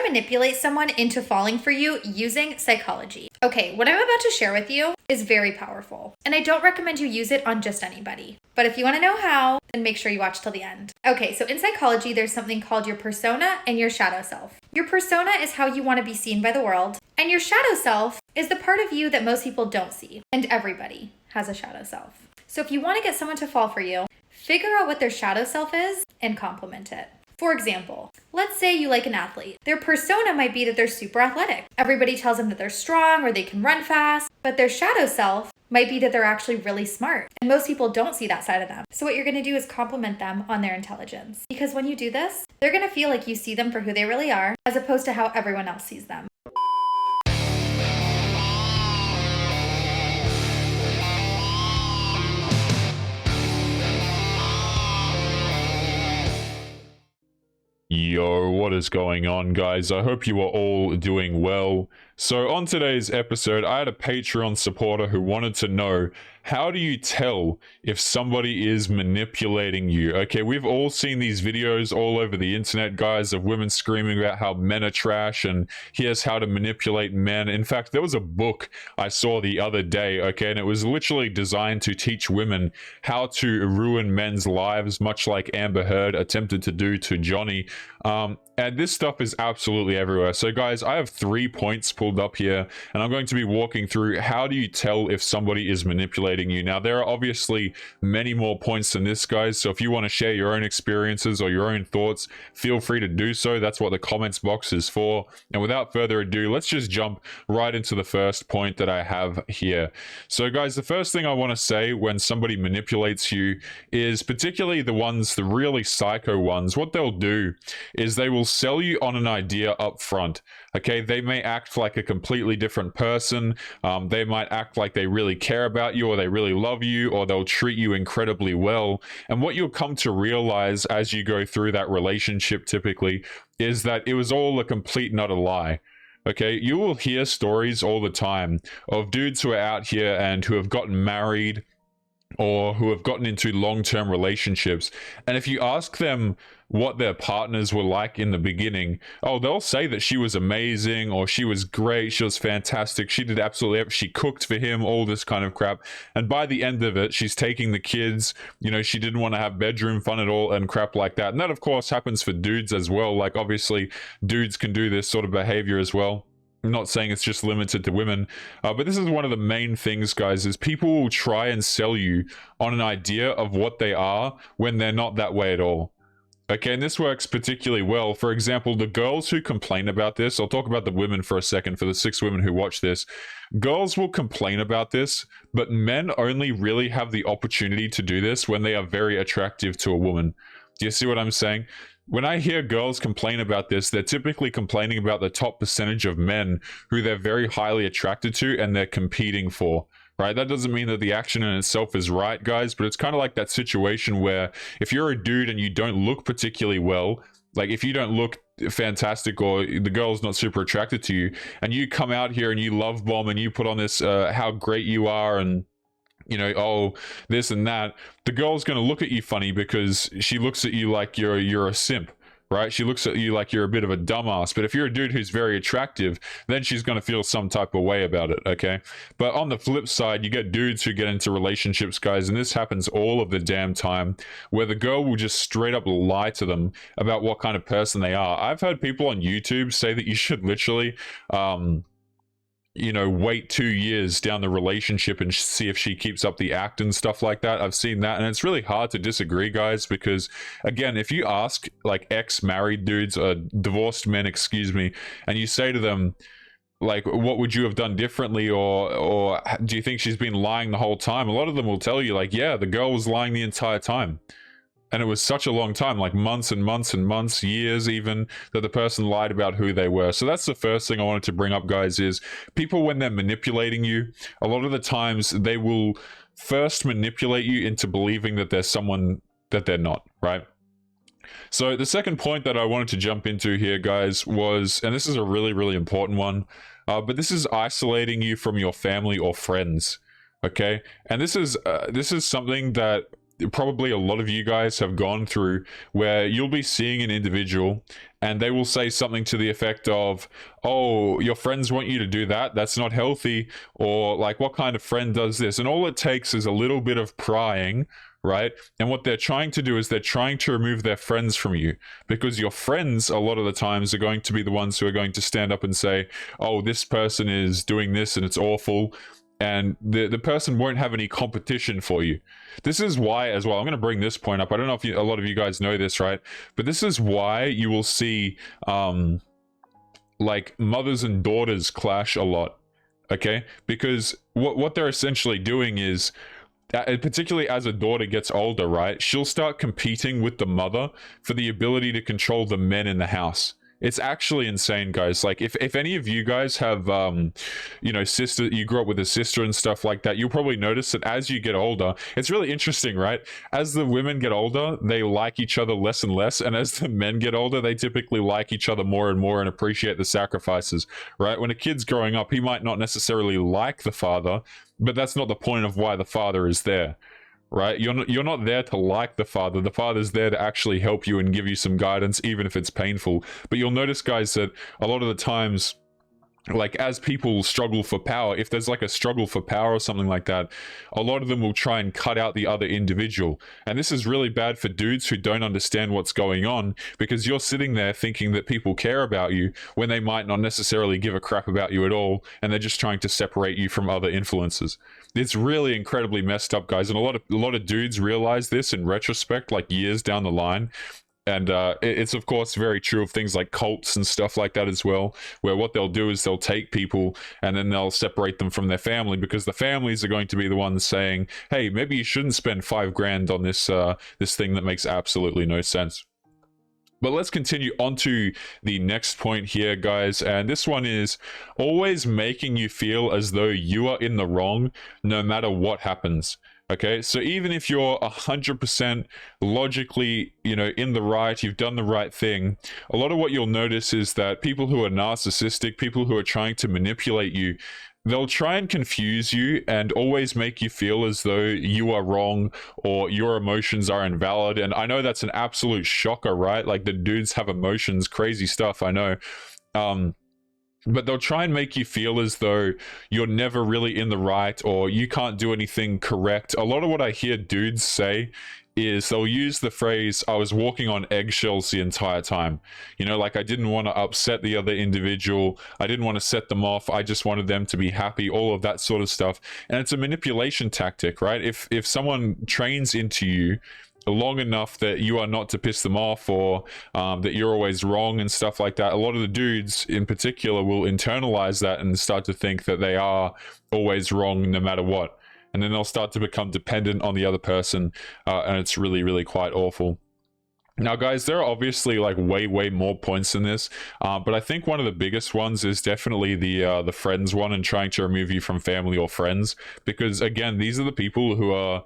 to manipulate someone into falling for you using psychology. Okay, what I'm about to share with you is very powerful, and I don't recommend you use it on just anybody. But if you want to know how, then make sure you watch till the end. Okay, so in psychology, there's something called your persona and your shadow self. Your persona is how you want to be seen by the world, and your shadow self is the part of you that most people don't see. And everybody has a shadow self. So if you want to get someone to fall for you, figure out what their shadow self is and compliment it. For example, let's say you like an athlete. Their persona might be that they're super athletic. Everybody tells them that they're strong or they can run fast, but their shadow self might be that they're actually really smart. And most people don't see that side of them. So what you're going to do is compliment them on their intelligence. Because when you do this, they're going to feel like you see them for who they really are, as opposed to how everyone else sees them. Yo, what is going on, guys? I hope you are all doing well. So on today's episode, I had a Patreon supporter who wanted to know, how do you tell if somebody is manipulating you? Okay, we've all seen these videos all over the internet, guys, of women screaming about how men are trash and here's how to manipulate men. In fact, there was a book I saw the other day, okay, and it was literally designed to teach women how to ruin men's lives, much like Amber Heard attempted to do to Johnny. And this stuff is absolutely everywhere. So guys, I have 3 points pulled up here, and I'm going to be walking through how do you tell if somebody is manipulating you. Now, there are obviously many more points than this, guys, so if you want to share your own experiences or your own thoughts, feel free to do so. That's what the comments box is for. And without further ado, let's just jump right into the first point that I have here. So guys, the first thing I want to say when somebody manipulates you is, particularly the really psycho ones, what they'll do is they will sell you on an idea up front. Okay, they may act like a completely different person. They might act like they really care about you, or they really love you, or they'll treat you incredibly well. And what you'll come to realize as you go through that relationship typically is that it was all a complete and utter lie. Okay, you will hear stories all the time of dudes who are out here and who have gotten married or who have gotten into long-term relationships, and if you ask them what their partners were like in the beginning, oh, they'll say that she was amazing, or she was great, she was fantastic, she did absolutely everything, she cooked for him, all this kind of crap. And by the end of it, she's taking the kids, you know, she didn't want to have bedroom fun at all and crap like that. And that of course happens for dudes as well. Like, obviously dudes can do this sort of behavior as well. I'm not saying it's just limited to women, but this is one of the main things, guys, is people will try and sell you on an idea of what they are when they're not that way at all. Okay, and this works particularly well. For example, the girls who complain about this, I'll talk about the women for a second, for the 6 women who watch this. Girls will complain about this, but men only really have the opportunity to do this when they are very attractive to a woman. Do you see what I'm saying? When I hear girls complain about this, they're typically complaining about the top percentage of men who they're very highly attracted to and they're competing for, right? That doesn't mean that the action in itself is right, guys, but it's kind of like that situation where if you're a dude and you don't look particularly well, like if you don't look fantastic or the girl's not super attracted to you, and you come out here and you love bomb and you put on this how great you are and, you know, oh, this and that, the girl's going to look at you funny because she looks at you like you're a simp, right? She looks at you like you're a bit of a dumbass. But if you're a dude who's very attractive, then she's going to feel some type of way about it, okay? But on the flip side, you get dudes who get into relationships, guys, and this happens all of the damn time, where the girl will just straight up lie to them about what kind of person they are. I've heard people on YouTube say that you should literally you know, wait 2 years down the relationship and see if she keeps up the act and stuff like that. I've seen that, and it's really hard to disagree, guys, because again, if you ask like ex-married dudes, divorced men, excuse me, and you say to them, like, what would you have done differently, or do you think she's been lying the whole time? A lot of them will tell you, like, yeah, the girl was lying the entire time. And it was such a long time, like months and months and months, years even, that the person lied about who they were. So that's the first thing I wanted to bring up, guys, is people, when they're manipulating you, a lot of the times they will first manipulate you into believing that there's someone that they're not, right? So the second point that I wanted to jump into here, guys, was, and this is a really, really important one, but this is isolating you from your family or friends, okay? And this is something that probably a lot of you guys have gone through, where you'll be seeing an individual and they will say something to the effect of, oh, your friends want you to do that, that's not healthy, or like, what kind of friend does this? And all it takes is a little bit of prying, right? And what they're trying to do is they're trying to remove their friends from you, because your friends a lot of the times are going to be the ones who are going to stand up and say, oh, this person is doing this and it's awful, and the person won't have any competition for you. This is why as well, I'm going to bring this point up. I don't know if a lot of you guys know this, right? But this is why you will see like mothers and daughters clash a lot, okay? Because what they're essentially doing is, particularly as a daughter gets older, right, she'll start competing with the mother for the ability to control the men in the house. It's actually insane, guys. Like, if any of you guys have, you know, sister, you grew up with a sister and stuff like that, you'll probably notice that as you get older, it's really interesting, right? As the women get older, they like each other less and less, and as the men get older, they typically like each other more and more and appreciate the sacrifices, right? When a kid's growing up, he might not necessarily like the father, but that's not the point of why the father is there, right? You're not there to like the father. The father's there to actually help you and give you some guidance, even if it's painful. But you'll notice, guys, that a lot of the times, like, as people struggle for power, if there's like a struggle for power or something like that, a lot of them will try and cut out the other individual. And this is really bad for dudes who don't understand what's going on, because you're sitting there thinking that people care about you when they might not necessarily give a crap about you at all, and they're just trying to separate you from other influences. It's really incredibly messed up, guys, and a lot of dudes realize this in retrospect, like years down the line. And it's of course very true of things like cults and stuff like that as well, where what they'll do is they'll take people and then they'll separate them from their family, because the families are going to be the ones saying, hey, maybe you shouldn't spend $5,000 on this thing that makes absolutely no sense. But let's continue on to the next point here, guys. And this one is always making you feel as though you are in the wrong no matter what happens. Okay, so even if you're 100% logically, you know, in the right, you've done the right thing, a lot of what you'll notice is that people who are narcissistic, people who are trying to manipulate you, they'll try and confuse you and always make you feel as though you are wrong or your emotions are invalid. And I know that's an absolute shocker, right? Like, the dudes have emotions, crazy stuff, I know. But they'll try and make you feel as though you're never really in the right or you can't do anything correct. A lot of what I hear dudes say is they'll use the phrase, I was walking on eggshells the entire time. You know, like, I didn't want to upset the other individual. I didn't want to set them off. I just wanted them to be happy, all of that sort of stuff. And it's a manipulation tactic, right? If someone trains into you long enough that you are not to piss them off, or that you're always wrong and stuff like that, a lot of the dudes in particular will internalize that and start to think that they are always wrong no matter what, and then they'll start to become dependent on the other person, and it's really, really quite awful. Now, guys, there are obviously like way more points than this, but I think one of the biggest ones is definitely the friends one, and trying to remove you from family or friends, because again, these are the people who are,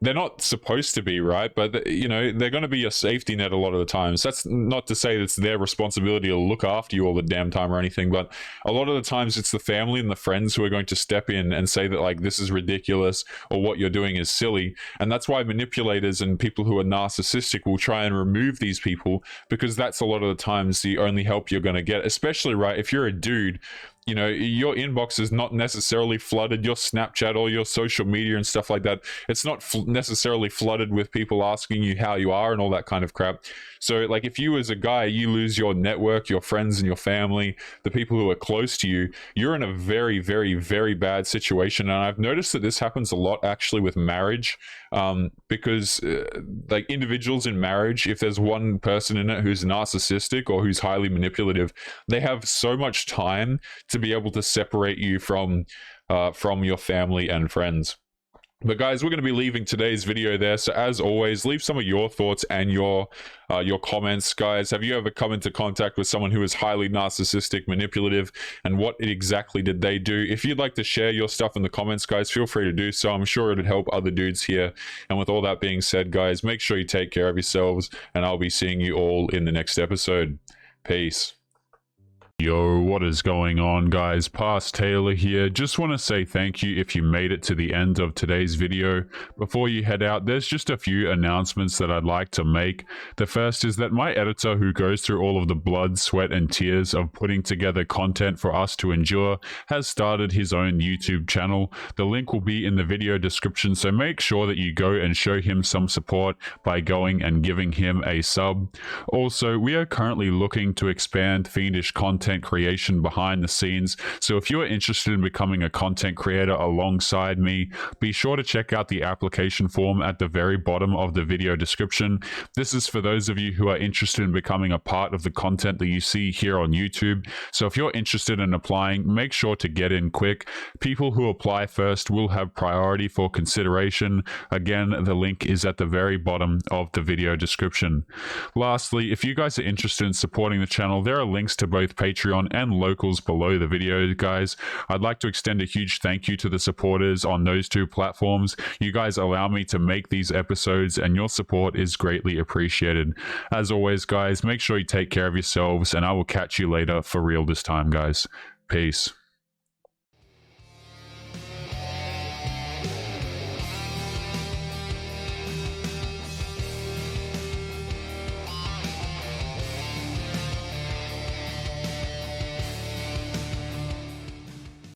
they're not supposed to be, right? But, you know, they're going to be your safety net a lot of the times. That's not to say it's their responsibility to look after you all the damn time or anything, but a lot of the times it's the family and the friends who are going to step in and say that, like, this is ridiculous or what you're doing is silly. And that's why manipulators and people who are narcissistic will try and remove these people, because that's a lot of the times the only help you're going to get, especially, right, if you're a dude. You know, your inbox is not necessarily flooded, your Snapchat or your social media and stuff like that, it's not necessarily flooded with people asking you how you are and all that kind of crap. So, like, if you as a guy, you lose your network, your friends and your family, the people who are close to you, you're in a very bad situation. And I've noticed that this happens a lot actually with marriage, because like, individuals in marriage, if there's one person in it who's narcissistic or who's highly manipulative, they have so much time to be able to separate you from your family and friends. But guys, we're going to be leaving today's video there. So as always, leave some of your thoughts and your comments, guys. Have you ever come into contact with someone who is highly narcissistic, manipulative, and what exactly did they do? If you'd like to share your stuff in the comments, guys, feel free to do so. I'm sure it'd help other dudes here. And with all that being said, guys, make sure you take care of yourselves, and I'll be seeing you all in the next episode. Peace. Yo, what is going on, guys? Past Taylor here. Just want to say thank you if you made it to the end of today's video. Before you head out, there's just a few announcements that I'd like to make. The first is that my editor, who goes through all of the blood, sweat, and tears of putting together content for us to endure, has started his own YouTube channel. The link will be in the video description, so make sure that you go and show him some support by going and giving him a sub. Also, we are currently looking to expand fiendish content creation behind the scenes, so if you are interested in becoming a content creator alongside me, be sure to check out the application form at the very bottom of the video description. This is for those of you who are interested in becoming a part of the content that you see here on YouTube. So if you're interested in applying, make sure to get in quick. People who apply first will have priority for consideration. Again, the link is at the very bottom of the video description. Lastly, if you guys are interested in supporting the channel, there are links to both Patreon and locals below the video, guys. I'd like to extend a huge thank you to the supporters on those two platforms. You guys allow me to make these episodes, and your support is greatly appreciated. As always, guys, make sure you take care of yourselves, and I will catch you later for real this time, guys. Peace.